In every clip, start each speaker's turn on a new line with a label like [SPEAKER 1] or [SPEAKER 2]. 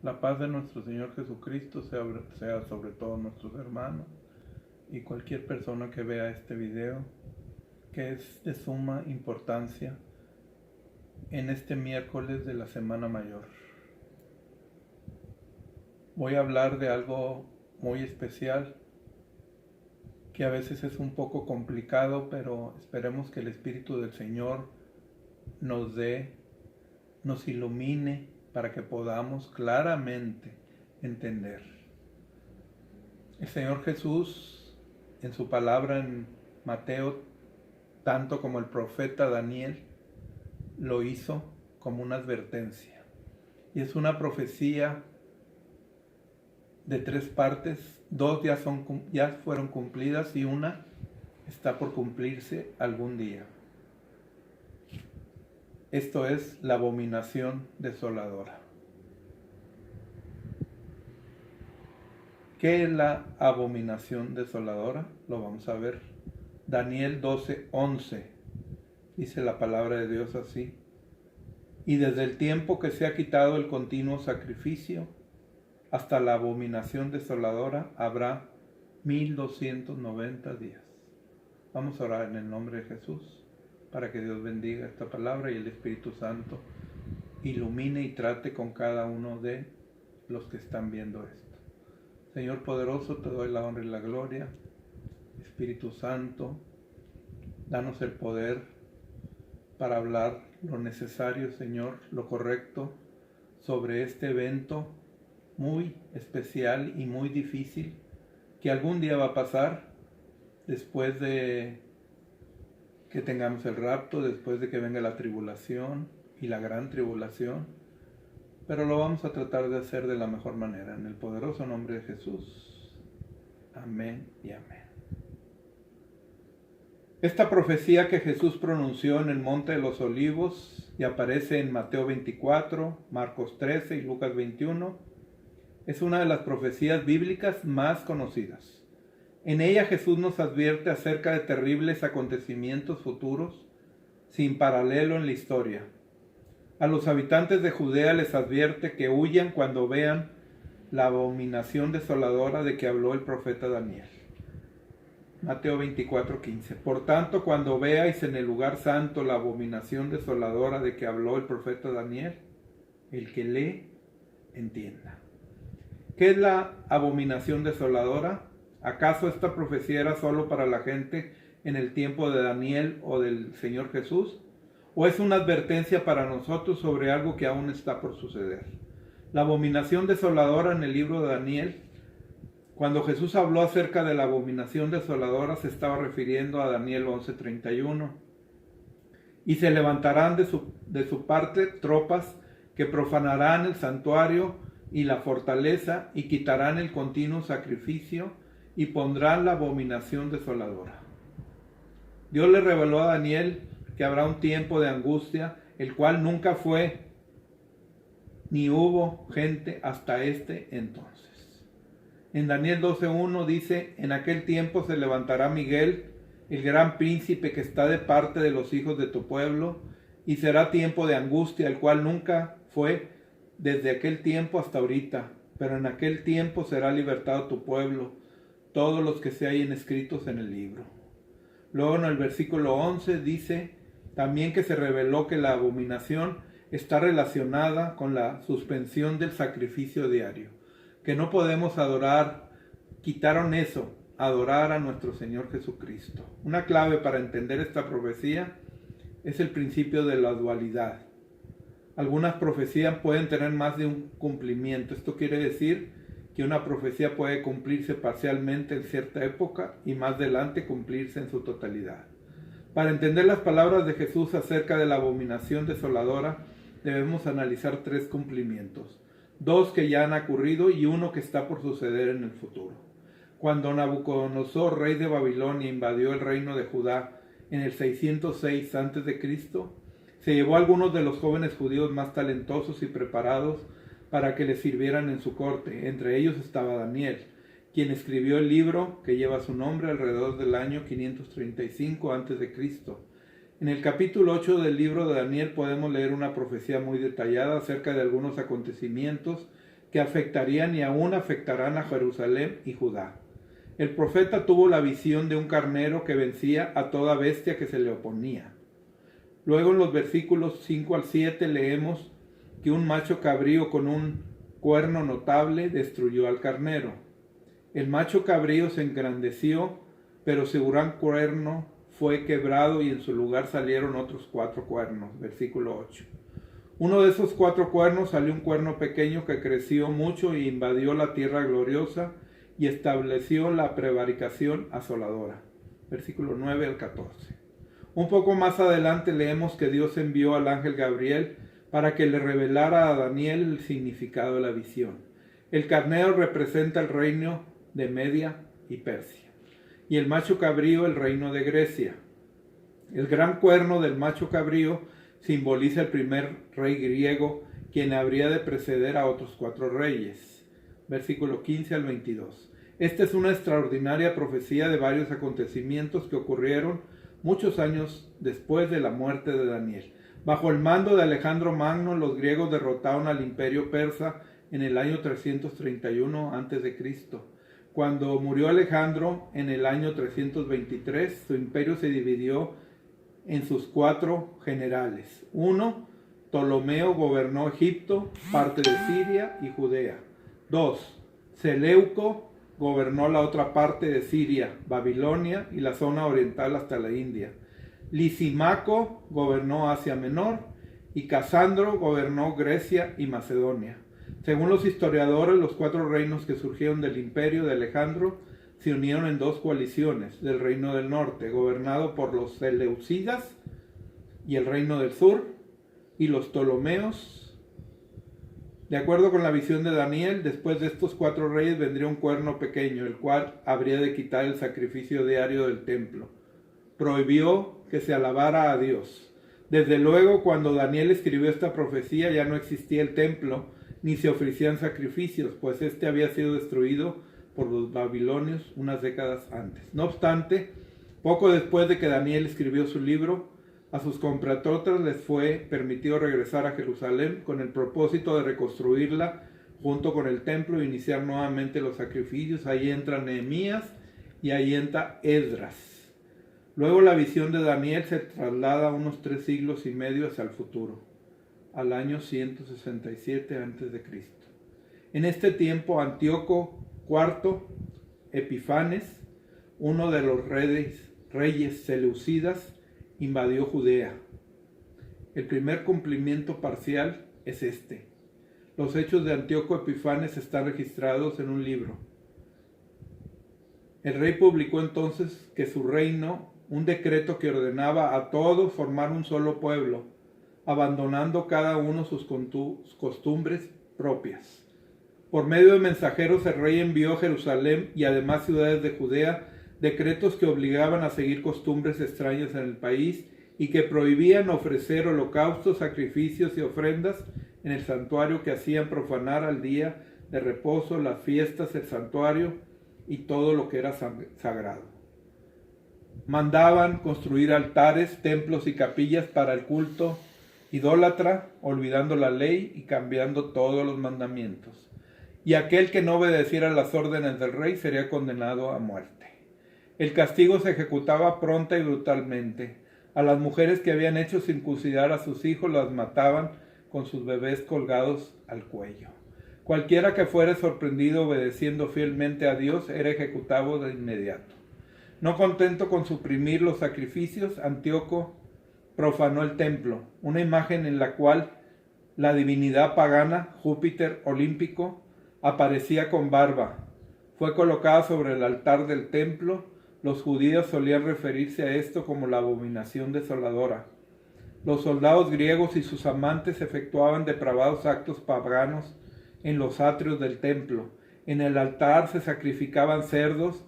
[SPEAKER 1] La paz de nuestro Señor Jesucristo sea sobre todos nuestros hermanos y cualquier persona que vea este video, que es de suma importancia en este miércoles de la Semana Mayor. Voy a hablar de algo muy especial, que a veces es un poco complicado, pero esperemos que el Espíritu del Señor nos ilumine para que podamos claramente entender. El Señor Jesús, en su palabra en Mateo, tanto como el profeta Daniel, lo hizo como una advertencia. Y es una profecía de 3 partes, 2 ya fueron cumplidas y una está por cumplirse algún día. Esto es la abominación desoladora. ¿Qué es la abominación desoladora? Lo vamos a ver. Daniel 12:11. Dice la palabra de Dios así: y desde el tiempo que se ha quitado el continuo sacrificio hasta la abominación desoladora habrá 1290 días. Vamos a orar en el nombre de Jesús para que Dios bendiga esta palabra y el Espíritu Santo ilumine y trate con cada uno de los que están viendo esto. Señor poderoso, te doy la honra y la gloria. Espíritu Santo, danos el poder para hablar lo necesario, Señor, lo correcto sobre este evento muy especial y muy difícil que algún día va a pasar después de que tengamos el rapto, después de que venga la tribulación y la gran tribulación, pero lo vamos a tratar de hacer de la mejor manera, en el poderoso nombre de Jesús. Amén y amén. Esta profecía que Jesús pronunció en el Monte de los Olivos y aparece en Mateo 24, Marcos 13 y Lucas 21, es una de las profecías bíblicas más conocidas. En ella Jesús nos advierte acerca de terribles acontecimientos futuros sin paralelo en la historia. A los habitantes de Judea les advierte que huyan cuando vean la abominación desoladora de que habló el profeta Daniel. Mateo 24:15. Por tanto, cuando veáis en el lugar santo la abominación desoladora de que habló el profeta Daniel, el que lee, entienda. ¿Qué es la abominación desoladora? ¿Acaso esta profecía era solo para la gente en el tiempo de Daniel o del Señor Jesús? ¿O es una advertencia para nosotros sobre algo que aún está por suceder? La abominación desoladora en el libro de Daniel, cuando Jesús habló acerca de la abominación desoladora, se estaba refiriendo a Daniel 11:31. Y se levantarán de su parte tropas que profanarán el santuario y la fortaleza y quitarán el continuo sacrificio y pondrán la abominación desoladora. Dios le reveló a Daniel que habrá un tiempo de angustia, el cual nunca fue ni hubo gente hasta este entonces. En Daniel 12:1 dice: en aquel tiempo se levantará Miguel, el gran príncipe que está de parte de los hijos de tu pueblo, y será tiempo de angustia, el cual nunca fue desde aquel tiempo hasta ahorita, pero en aquel tiempo será libertado tu pueblo, todos los que se hallen escritos en el libro. Luego en el versículo 11 dice también que se reveló que la abominación está relacionada con la suspensión del sacrificio diario, que no podemos adorar, quitaron eso, adorar a nuestro Señor Jesucristo. Una clave para entender esta profecía es el principio de la dualidad. Algunas profecías pueden tener más de un cumplimiento. Esto quiere decir que una profecía puede cumplirse parcialmente en cierta época y más adelante cumplirse en su totalidad. Para entender las palabras de Jesús acerca de la abominación desoladora, debemos analizar 3 cumplimientos, 2 que ya han ocurrido y uno que está por suceder en el futuro. Cuando Nabucodonosor, rey de Babilonia, invadió el reino de Judá en el 606 a.C., se llevó a algunos de los jóvenes judíos más talentosos y preparados para que le sirvieran en su corte. Entre ellos estaba Daniel, quien escribió el libro que lleva su nombre alrededor del año 535 a.C. En el capítulo 8 del libro de Daniel podemos leer una profecía muy detallada acerca de algunos acontecimientos que afectarían y aún afectarán a Jerusalén y Judá. El profeta tuvo la visión de un carnero que vencía a toda bestia que se le oponía. Luego en los versículos 5 al 7 leemos que un macho cabrío con un cuerno notable destruyó al carnero. El macho cabrío se engrandeció, pero su gran cuerno fue quebrado y en su lugar salieron otros 4 cuernos. Versículo 8. Uno de esos 4 cuernos salió un cuerno pequeño que creció mucho y invadió la tierra gloriosa y estableció la prevaricación asoladora. Versículo 9 al 14. Un poco más adelante leemos que Dios envió al ángel Gabriel para que le revelara a Daniel el significado de la visión. El carnero representa el reino de Media y Persia, y el macho cabrío el reino de Grecia. El gran cuerno del macho cabrío simboliza el primer rey griego, quien habría de preceder a otros 4 reyes. Versículo 15 al 22. Esta es una extraordinaria profecía de varios acontecimientos que ocurrieron muchos años después de la muerte de Daniel. Bajo el mando de Alejandro Magno, los griegos derrotaron al imperio persa en el año 331 a.C. Cuando murió Alejandro en el año 323, su imperio se dividió en sus 4 generales. 1. Ptolomeo gobernó Egipto, parte de Siria y Judea. 2. Seleuco gobernó la otra parte de Siria, Babilonia y la zona oriental hasta la India. Lisimaco gobernó Asia Menor y Casandro gobernó Grecia y Macedonia. Según los historiadores, los 4 reinos que surgieron del imperio de Alejandro se unieron en 2 coaliciones del reino del norte, gobernado por los Seleucidas, y el reino del sur, y los Ptolomeos. De acuerdo con la visión de Daniel, después de estos 4 reyes vendría un cuerno pequeño, el cual habría de quitar el sacrificio diario del templo. Prohibió que se alabara a Dios. Desde luego, cuando Daniel escribió esta profecía, ya no existía el templo, ni se ofrecían sacrificios, pues este había sido destruido por los babilonios unas décadas antes. No obstante, poco después de que Daniel escribió su libro, a sus compatriotas les fue permitido regresar a Jerusalén con el propósito de reconstruirla junto con el templo e iniciar nuevamente los sacrificios. Ahí entra Nehemías y ahí entra Esdras. Luego la visión de Daniel se traslada unos 3 siglos y medio hacia el futuro, al año 167 a.C. En este tiempo Antíoco IV Epifanes, uno de los reyes seleucidas, invadió Judea. El primer cumplimiento parcial es este. Los hechos de Antíoco Epifanes están registrados en un libro. El rey publicó entonces que su reino, un decreto que ordenaba a todos formar un solo pueblo, abandonando cada uno sus costumbres propias. Por medio de mensajeros el rey envió a Jerusalén y además ciudades de Judea decretos que obligaban a seguir costumbres extrañas en el país y que prohibían ofrecer holocaustos, sacrificios y ofrendas en el santuario, que hacían profanar al día de reposo, las fiestas, el santuario y todo lo que era sagrado. Mandaban construir altares, templos y capillas para el culto idólatra, olvidando la ley y cambiando todos los mandamientos. Y aquel que no obedeciera las órdenes del rey sería condenado a muerte. El castigo se ejecutaba pronta y brutalmente. A las mujeres que habían hecho circuncidar a sus hijos las mataban con sus bebés colgados al cuello. Cualquiera que fuera sorprendido obedeciendo fielmente a Dios era ejecutado de inmediato. No contento con suprimir los sacrificios, Antíoco profanó el templo, una imagen en la cual la divinidad pagana, Júpiter olímpico, aparecía con barba. Fue colocada sobre el altar del templo. Los judíos solían referirse a esto como la abominación desoladora. Los soldados griegos y sus amantes efectuaban depravados actos paganos en los atrios del templo. En el altar se sacrificaban cerdos.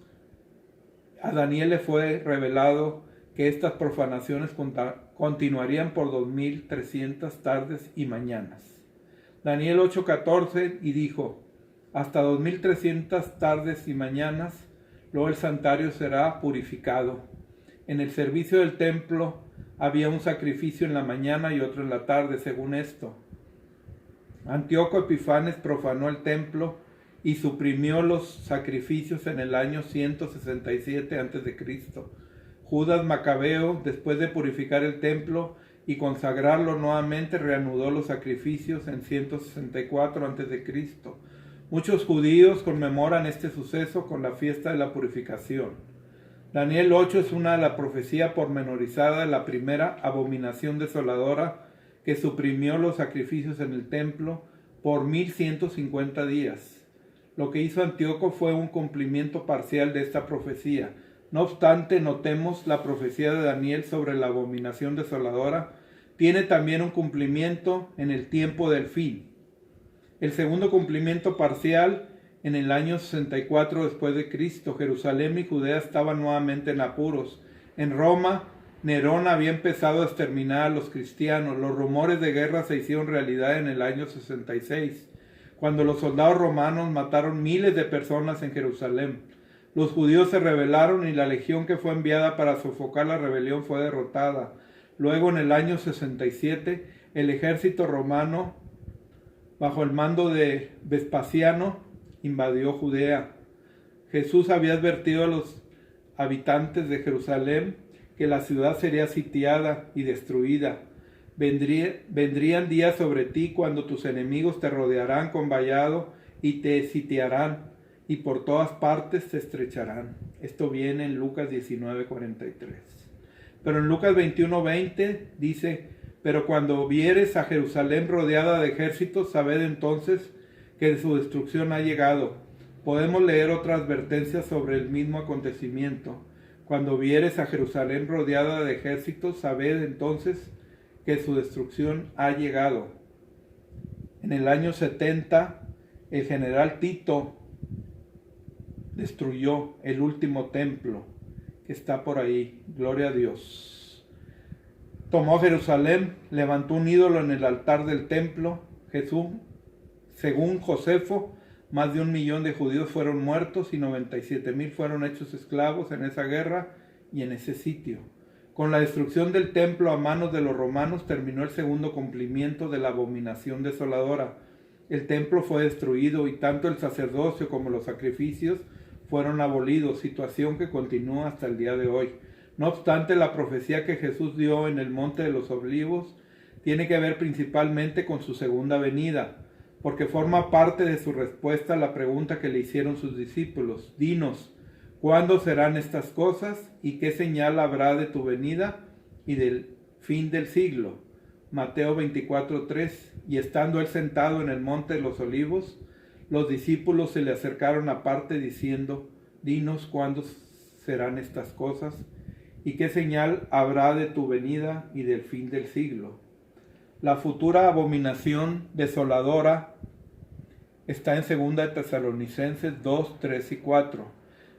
[SPEAKER 1] A Daniel le fue revelado que estas profanaciones continuarían por 2300 tardes y mañanas. Daniel 8:14 y dijo: hasta 2300 tardes y mañanas, luego el santuario será purificado. En el servicio del templo había un sacrificio en la mañana y otro en la tarde, según esto. Antíoco Epifanes profanó el templo y suprimió los sacrificios en el año 167 a.C. Judas Macabeo, después de purificar el templo y consagrarlo nuevamente, reanudó los sacrificios en 164 a.C. Muchos judíos conmemoran este suceso con la fiesta de la purificación. Daniel 8 es una de la profecía pormenorizada de la primera abominación desoladora que suprimió los sacrificios en el templo por 1150 días. Lo que hizo Antíoco fue un cumplimiento parcial de esta profecía. No obstante, notemos la profecía de Daniel sobre la abominación desoladora tiene también un cumplimiento en el tiempo del fin. El segundo cumplimiento parcial en el año 64 después de Cristo. Jerusalén y Judea estaban nuevamente en apuros. En Roma, Nerón había empezado a exterminar a los cristianos. Los rumores de guerra se hicieron realidad en el año 66, cuando los soldados romanos mataron miles de personas en Jerusalén. Los judíos se rebelaron y la legión que fue enviada para sofocar la rebelión fue derrotada. Luego, en el año 67, el ejército romano, bajo el mando de Vespasiano, invadió Judea. Jesús había advertido a los habitantes de Jerusalén que la ciudad sería sitiada y destruida. Vendrían días sobre ti cuando tus enemigos te rodearán con vallado y te sitiarán, y por todas partes te estrecharán. Esto viene en Lucas 19:43. Pero en Lucas 21:20 dice: pero cuando vieres a Jerusalén rodeada de ejércitos, sabed entonces que su destrucción ha llegado. Podemos leer otra advertencia sobre el mismo acontecimiento. Cuando vieres a Jerusalén rodeada de ejércitos, sabed entonces que su destrucción ha llegado. En el año 70, el general Tito destruyó el último templo que está por ahí. Gloria a Dios. Tomó Jerusalén, levantó un ídolo en el altar del templo. Jesús, según Josefo, más de 1 millón de judíos fueron muertos y 97,000 fueron hechos esclavos en esa guerra y en ese sitio. Con la destrucción del templo a manos de los romanos terminó el segundo cumplimiento de la abominación desoladora. El templo fue destruido y tanto el sacerdocio como los sacrificios fueron abolidos, situación que continúa hasta el día de hoy. No obstante, la profecía que Jesús dio en el Monte de los Olivos tiene que ver principalmente con su segunda venida, porque forma parte de su respuesta a la pregunta que le hicieron sus discípulos. Dinos, ¿cuándo serán estas cosas y qué señal habrá de tu venida y del fin del siglo? Mateo 24:3. Y estando él sentado en el Monte de los Olivos, los discípulos se le acercaron aparte diciendo: dinos cuándo serán estas cosas y qué señal habrá de tu venida y del fin del siglo. La futura abominación desoladora está en 2 Tesalonicenses 2, 3 y 4.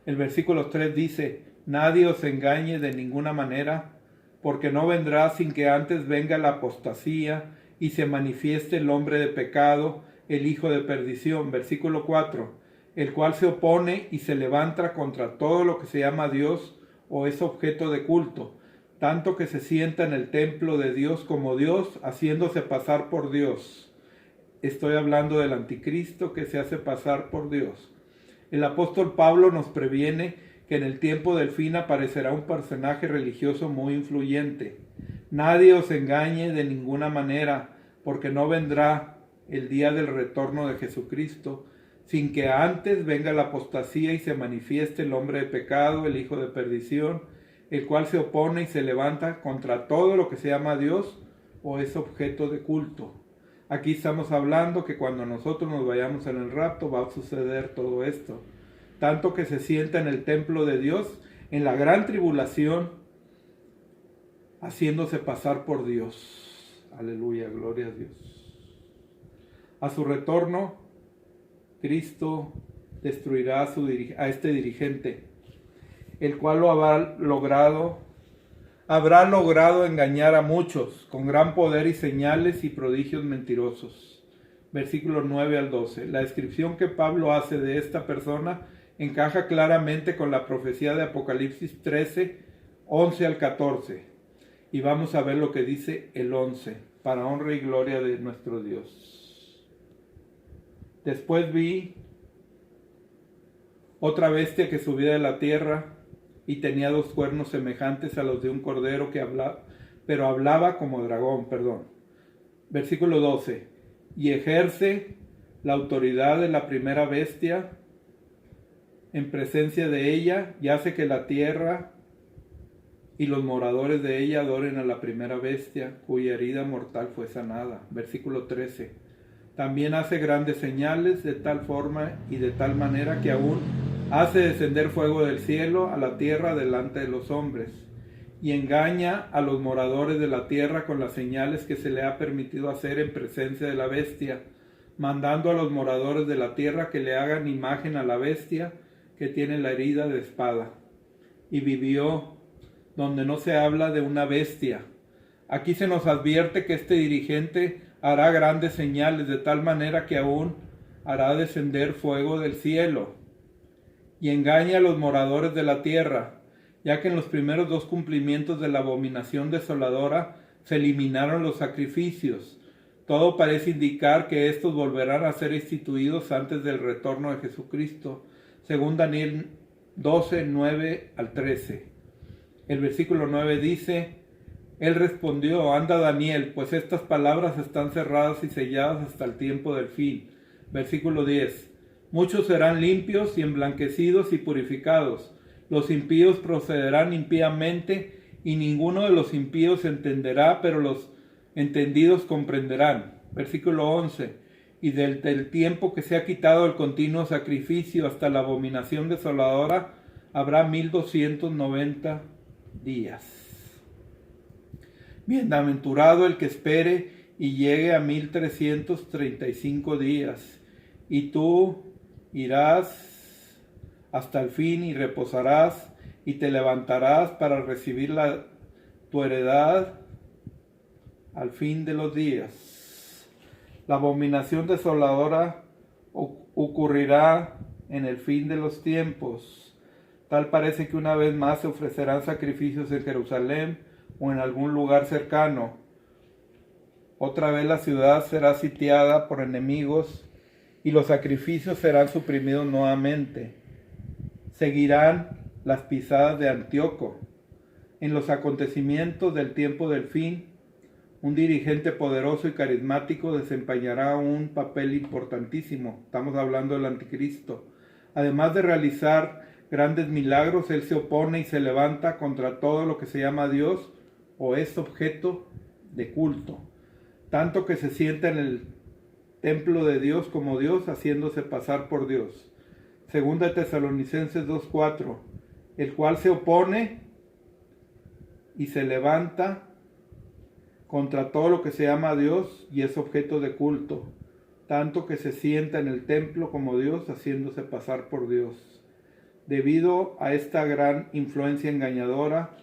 [SPEAKER 1] El versículo 3 dice: nadie os engañe de ninguna manera, porque no vendrá sin que antes venga la apostasía y se manifieste el hombre de pecado, el hijo de perdición. Versículo 4, el cual se opone y se levanta contra todo lo que se llama Dios o es objeto de culto, tanto que se sienta en el templo de Dios como Dios, haciéndose pasar por Dios. Estoy hablando del anticristo que se hace pasar por Dios. El apóstol Pablo nos previene que en el tiempo del fin aparecerá un personaje religioso muy influyente. Nadie os engañe de ninguna manera, porque no vendrá el día del retorno de Jesucristo, sin que antes venga la apostasía y se manifieste el hombre de pecado, el hijo de perdición, el cual se opone y se levanta contra todo lo que se llama Dios o es objeto de culto. Aquí estamos hablando que cuando nosotros nos vayamos en el rapto va a suceder todo esto. Tanto que se sienta en el templo de Dios en la gran tribulación, haciéndose pasar por Dios. Aleluya, gloria a Dios. A su retorno, Cristo destruirá a este dirigente, el cual habrá logrado engañar a muchos con gran poder y señales y prodigios mentirosos. Versículos 9 al 12. La descripción que Pablo hace de esta persona encaja claramente con la profecía de Apocalipsis 13, 11 al 14. Y vamos a ver lo que dice el 11, para honra y gloria de nuestro Dios. Después vi otra bestia que subía de la tierra y tenía 2 cuernos semejantes a los de un cordero que hablaba, pero hablaba como dragón, Versículo 12. Y ejerce la autoridad de la primera bestia en presencia de ella y hace que la tierra y los moradores de ella adoren a la primera bestia, cuya herida mortal fue sanada. Versículo 13. También hace grandes señales de tal forma y de tal manera que aún hace descender fuego del cielo a la tierra delante de los hombres, y engaña a los moradores de la tierra con las señales que se le ha permitido hacer en presencia de la bestia, mandando a los moradores de la tierra que le hagan imagen a la bestia que tiene la herida de espada. Y vivió donde no se habla de una bestia. Aquí se nos advierte que este dirigente hará grandes señales de tal manera que aún hará descender fuego del cielo y engaña a los moradores de la tierra, ya que en los primeros 2 cumplimientos de la abominación desoladora se eliminaron los sacrificios. Todo parece indicar que estos volverán a ser instituidos antes del retorno de Jesucristo, según Daniel 12, 9 al 13. El versículo 9 dice: Él respondió: anda, Daniel, pues estas palabras están cerradas y selladas hasta el tiempo del fin. Versículo 10. Muchos serán limpios y emblanquecidos y purificados. Los impíos procederán impíamente, y ninguno de los impíos entenderá, pero los entendidos comprenderán. Versículo 11. Y desde el tiempo que se ha quitado el continuo sacrificio hasta la abominación desoladora, habrá 1290 días. Bienaventurado el que espere y llegue a 1335 días. Y tú irás hasta el fin y reposarás y te levantarás para recibir tu heredad al fin de los días. La abominación desoladora ocurrirá en el fin de los tiempos. Tal parece que una vez más se ofrecerán sacrificios en Jerusalén o en algún lugar cercano. Otra vez la ciudad será sitiada por enemigos y los sacrificios serán suprimidos nuevamente. Seguirán las pisadas de Antíoco. En los acontecimientos del tiempo del fin, un dirigente poderoso y carismático desempeñará un papel importantísimo. Estamos hablando del anticristo. Además de realizar grandes milagros, él se opone y se levanta contra todo lo que se llama Dios o es objeto de culto, tanto que se sienta en el templo de Dios como Dios, haciéndose pasar por Dios. Segunda Tesalonicenses 2:4, el cual se opone y se levanta contra todo lo que se llama Dios y es objeto de culto, tanto que se sienta en el templo como Dios, haciéndose pasar por Dios. Debido a esta gran influencia engañadora,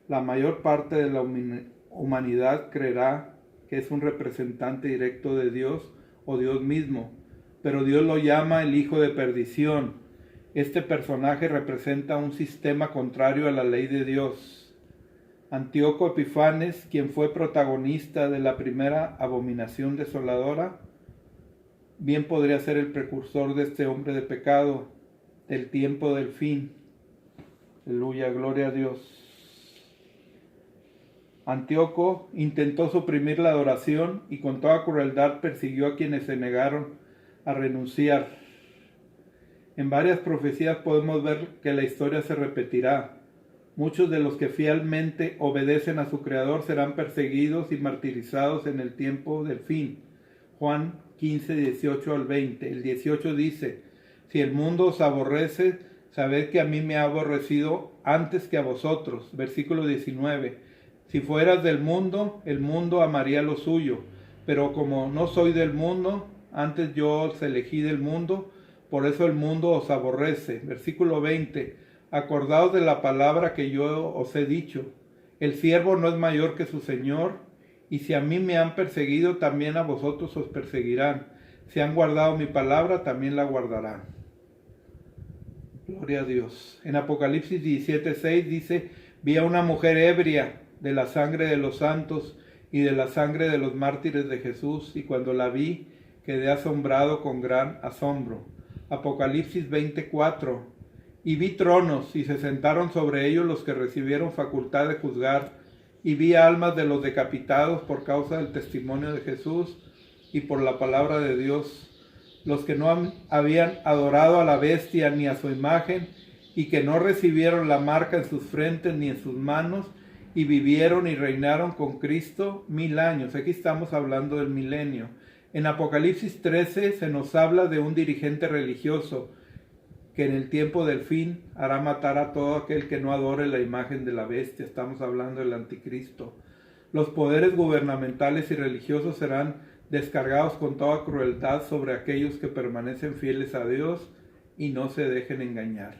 [SPEAKER 1] la mayor parte de la humanidad creerá que es un representante directo de Dios o Dios mismo, pero Dios lo llama el hijo de perdición. Este personaje representa un sistema contrario a la ley de Dios. Antíoco Epifanes, quien fue protagonista de la primera abominación desoladora, bien podría ser el precursor de este hombre de pecado, del tiempo del fin. Aleluya, gloria a Dios. Antíoco intentó suprimir la adoración y con toda crueldad persiguió a quienes se negaron a renunciar. En varias profecías podemos ver que la historia se repetirá. Muchos de los que fielmente obedecen a su Creador serán perseguidos y martirizados en el tiempo del fin. Juan 15, 18 al 20. El 18 dice: si el mundo os aborrece, sabed que a mí me ha aborrecido antes que a vosotros. Versículo 19. Si fueras del mundo, el mundo amaría lo suyo, pero como no soy del mundo, antes yo os elegí del mundo, por eso el mundo os aborrece. Versículo 20. Acordaos de la palabra que yo os he dicho. El siervo no es mayor que su Señor, y si a mí me han perseguido, también a vosotros os perseguirán. Si han guardado mi palabra, también la guardarán. Gloria a Dios. En Apocalipsis 17:6 dice: vi a una mujer ebria de la sangre de los santos y de la sangre de los mártires de Jesús, y cuando la vi, quedé asombrado con gran asombro. Apocalipsis 24. Y vi tronos, y se sentaron sobre ellos los que recibieron facultad de juzgar, y vi almas de los decapitados por causa del testimonio de Jesús y por la palabra de Dios, los que no habían adorado a la bestia ni a su imagen, y que no recibieron la marca en sus frentes ni en sus manos, y vivieron y reinaron con Cristo 1000 años. Aquí estamos hablando del milenio. En Apocalipsis 13 se nos habla de un dirigente religioso que en el tiempo del fin hará matar a todo aquel que no adore la imagen de la bestia. Estamos hablando del anticristo. Los poderes gubernamentales y religiosos serán descargados con toda crueldad sobre aquellos que permanecen fieles a Dios y no se dejen engañar.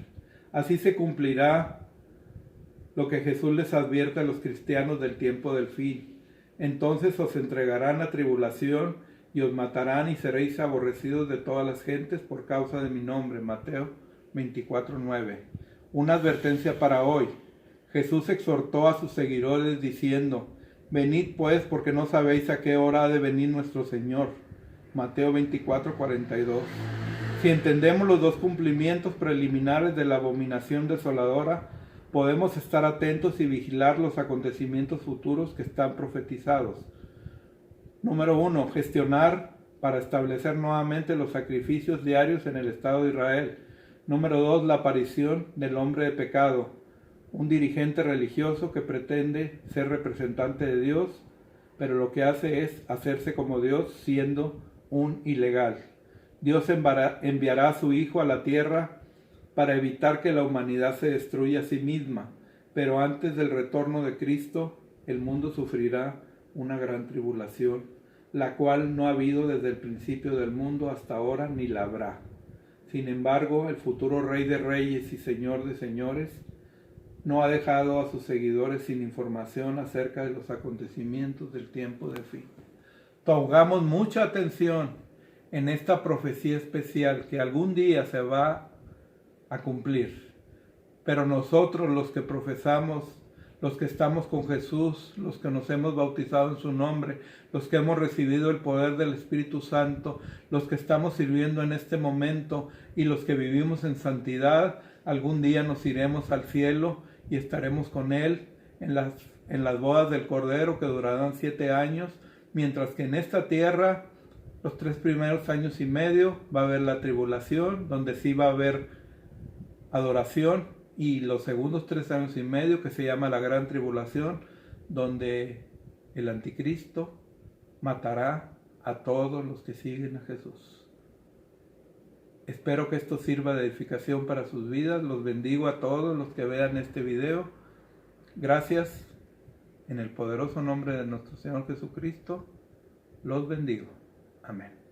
[SPEAKER 1] Así se cumplirá lo que Jesús les advierte a los cristianos del tiempo del fin. Entonces os entregarán a tribulación y os matarán y seréis aborrecidos de todas las gentes por causa de mi nombre. Mateo 24:9. Una advertencia para hoy. Jesús exhortó a sus seguidores diciendo: venid pues, porque no sabéis a qué hora ha de venir nuestro Señor. Mateo 24:42. Si entendemos los dos cumplimientos preliminares de la abominación desoladora, podemos estar atentos y vigilar los acontecimientos futuros que están profetizados. Número 1. Gestionar para establecer nuevamente los sacrificios diarios en el Estado de Israel. Número 2. La aparición del hombre de pecado, un dirigente religioso que pretende ser representante de Dios, pero lo que hace es hacerse como Dios siendo un ilegal. Dios enviará a su Hijo a la tierra para evitar que la humanidad se destruya a sí misma, pero antes del retorno de Cristo, el mundo sufrirá una gran tribulación, la cual no ha habido desde el principio del mundo hasta ahora ni la habrá. Sin embargo, el futuro Rey de Reyes y Señor de Señores no ha dejado a sus seguidores sin información acerca de los acontecimientos del tiempo de fin. Pongamos mucha atención en esta profecía especial que algún día se va a cumplir. Pero nosotros, los que profesamos, los que estamos con Jesús, los que nos hemos bautizado en su nombre, los que hemos recibido el poder del Espíritu Santo, los que estamos sirviendo en este momento y los que vivimos en santidad, algún día nos iremos al cielo y estaremos con Él en las bodas del Cordero, que durarán 7 años, mientras que en esta tierra, los 3 primeros años y medio, va a haber la tribulación, donde sí va a haber adoración, y los segundos 3 años y medio, que se llama la gran tribulación, donde el anticristo matará a todos los que siguen a Jesús. Espero que esto sirva de edificación para sus vidas. Los bendigo a todos los que vean este video. Gracias. En el poderoso nombre de nuestro Señor Jesucristo, los bendigo. Amén.